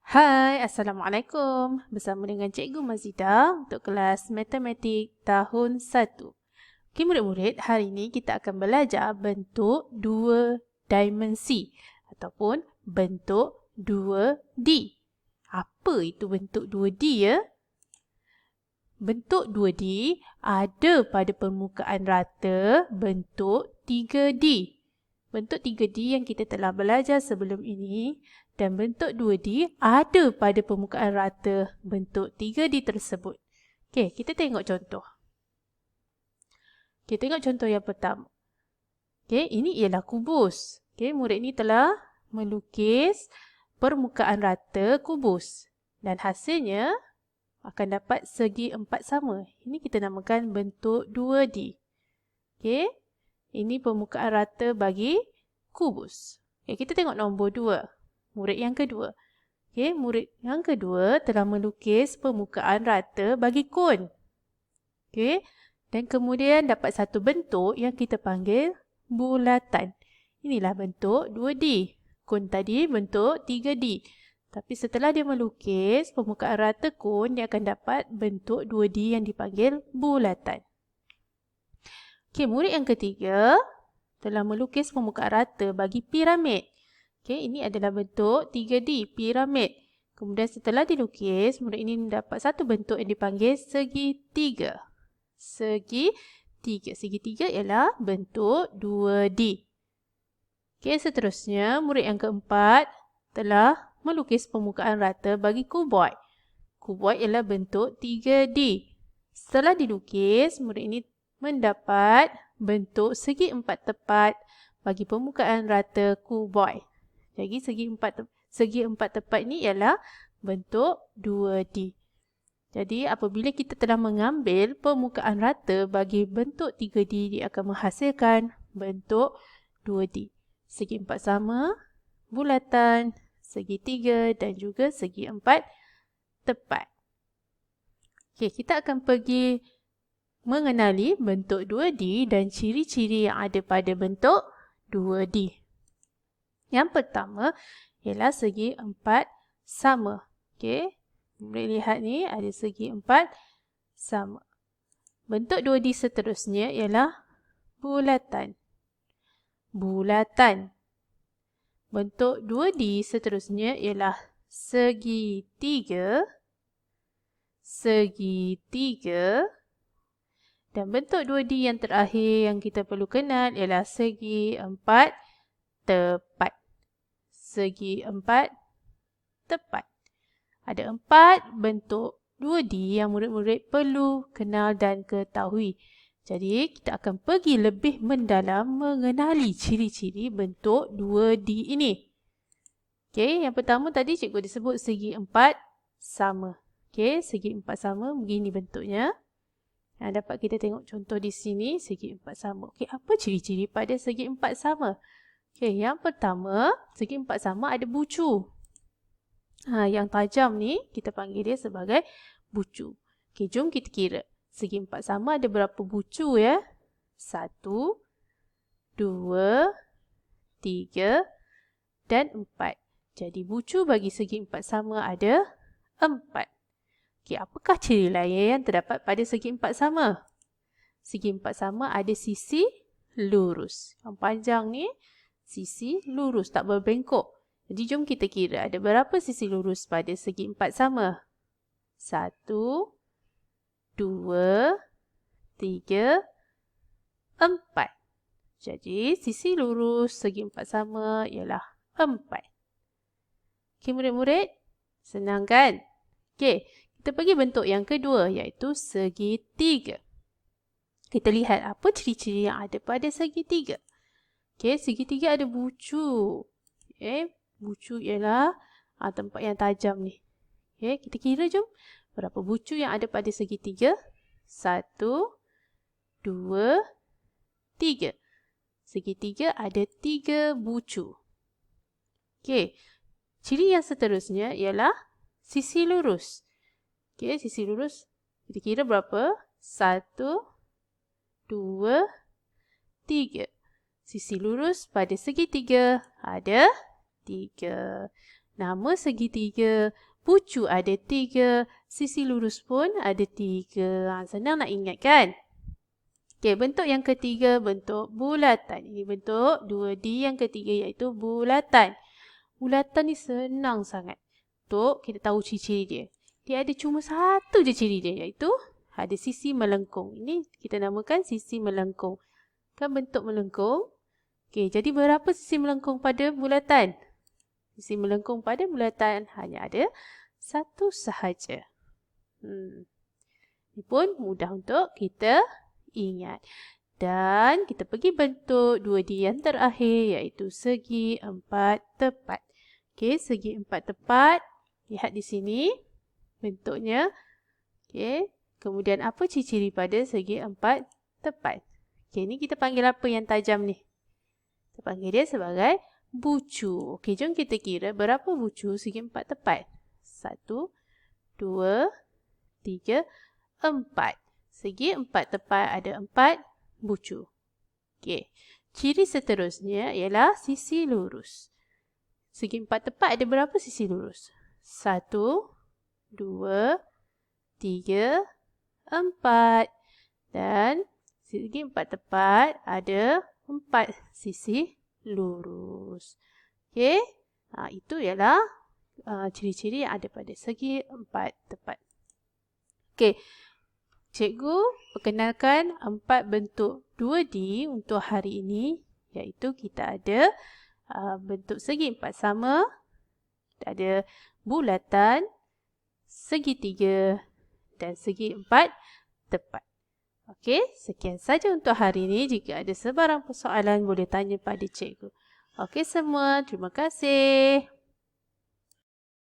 Hai, Assalamualaikum. Bersama dengan Cikgu Mazidah untuk kelas Matematik tahun 1. Okey murid-murid, hari ini kita akan belajar bentuk dua dimensi ataupun bentuk 2D. Apa itu bentuk 2D ya? Bentuk 2D ada pada permukaan rata bentuk 3D. Bentuk 3D yang kita telah belajar sebelum ini dan bentuk 2D ada pada permukaan rata bentuk 3D tersebut. Okey, kita tengok contoh. Okey, tengok contoh yang pertama. Okey, ini ialah kubus. Okey, murid ni telah melukis permukaan rata kubus dan hasilnya akan dapat segi empat sama. Ini kita namakan bentuk 2D. Okey, ini permukaan rata bagi kubus. Okey, kita tengok nombor 2. Murid yang kedua. Okey, murid yang kedua telah melukis permukaan rata bagi kon. Okey, dan kemudian dapat satu bentuk yang kita panggil bulatan. Inilah bentuk 2D. Kon tadi bentuk 3D. Tapi setelah dia melukis permukaan rata kon, dia akan dapat bentuk 2D yang dipanggil bulatan. Okey, murid yang ketiga telah melukis permukaan rata bagi piramid. Okey, ini adalah bentuk 3D, piramid. Kemudian setelah dilukis, murid ini mendapat satu bentuk yang dipanggil segitiga. Segitiga. Segitiga ialah bentuk 2D. Okey, seterusnya murid yang keempat telah melukis permukaan rata bagi kuboid. Kuboid ialah bentuk 3D. Setelah dilukis, murid ini mendapat bentuk segi empat tepat bagi permukaan rata kuboid. Jadi segi empat tepat ini ialah bentuk 2D. Jadi apabila kita telah mengambil permukaan rata bagi bentuk 3D, dia akan menghasilkan bentuk 2D. Segi empat sama, bulatan, segitiga dan juga segi empat tepat. Okey, kita akan pergi mengenali bentuk 2D dan ciri-ciri yang ada pada bentuk 2D. Yang pertama ialah segi empat sama. Okey, boleh lihat ni ada segi empat sama. Bentuk 2D seterusnya ialah bulatan. Bulatan. Bentuk 2D seterusnya ialah segitiga. Segitiga. Dan bentuk 2D yang terakhir yang kita perlu kenal ialah segi empat tepat. Segi empat tepat. Ada 4 bentuk 2D yang murid-murid perlu kenal dan ketahui. Jadi, kita akan pergi lebih mendalam mengenali ciri-ciri bentuk 2D ini. Okey, yang pertama tadi cikgu disebut segi empat sama. Okey, segi empat sama begini bentuknya. Dapat kita tengok contoh di sini, segi empat sama. Okey, apa ciri-ciri pada segi empat sama? Okey, yang pertama, segi empat sama ada bucu. Yang tajam ni, kita panggil dia sebagai bucu. Okey, jom kita kira. Segi empat sama ada berapa bucu ya? 1, 2, 3 dan 4. Jadi bucu bagi segi empat sama ada 4. Okey, apakah ciri lain yang terdapat pada segi empat sama? Segi empat sama ada sisi lurus. Yang panjang ni sisi lurus, tak berbengkok. Jadi jom kita kira ada berapa sisi lurus pada segi empat sama? 1, 2, 3, 4. Jadi sisi lurus segi empat sama ialah 4. Okey murid-murid, senang kan? Okey, kita pergi bentuk yang kedua iaitu segitiga. Kita lihat apa ciri-ciri yang ada pada segitiga. Okey, segitiga ada bucu. Okey, bucu ialah tempat yang tajam ni. Okey, kita kira jom. Berapa bucu yang ada pada segitiga? 1, 2, 3. Segitiga ada 3 bucu. Okey, ciri yang seterusnya ialah sisi lurus. Okey, sisi lurus kita kira berapa? 1, 2, 3. Sisi lurus pada segitiga ada 3. Nama segitiga pucu ada 3, sisi lurus pun ada 3. Senang nak ingat kan? Okey, bentuk yang ketiga bentuk bulatan. Ini bentuk 2D yang ketiga iaitu bulatan. Bulatan ni senang sangat untuk kita tahu ciri-ciri dia. Dia ada cuma satu je ciri dia iaitu ada sisi melengkung. Ini kita namakan sisi melengkung. Kan bentuk melengkung. Okey, jadi berapa sisi melengkung pada bulatan? Sisi melengkung pada bulatan hanya ada satu sahaja. Ini pun mudah untuk kita ingat. Dan kita pergi bentuk 2D yang terakhir iaitu segi 4 tepat. Okey, segi 4 tepat. Lihat di sini bentuknya. Okey, kemudian apa ciri-ciri pada segi 4 tepat? Okey, ni kita panggil apa yang tajam ni? Kita panggil dia sebagai bucu. Okey, jom kita kira berapa bucu segi 4 tepat. 1, 2, 3, 4. Segi 4 tepat ada 4 bucu. Okey, ciri seterusnya ialah sisi lurus. Segi 4 tepat ada berapa sisi lurus? 1, 2, 3, 4. Dan segi 4 tepat ada 4 sisi lurus. Okey, itu ialah ciri-ciri yang ada pada segi 4 tepat. Okey, cikgu perkenalkan 4 bentuk 2D untuk hari ini, iaitu kita ada bentuk segi 4 sama, kita ada bulatan, segitiga dan segi 4 tepat. Okey, sekian saja untuk hari ini. Jika ada sebarang persoalan boleh tanya pada cikgu. Okey semua, terima kasih.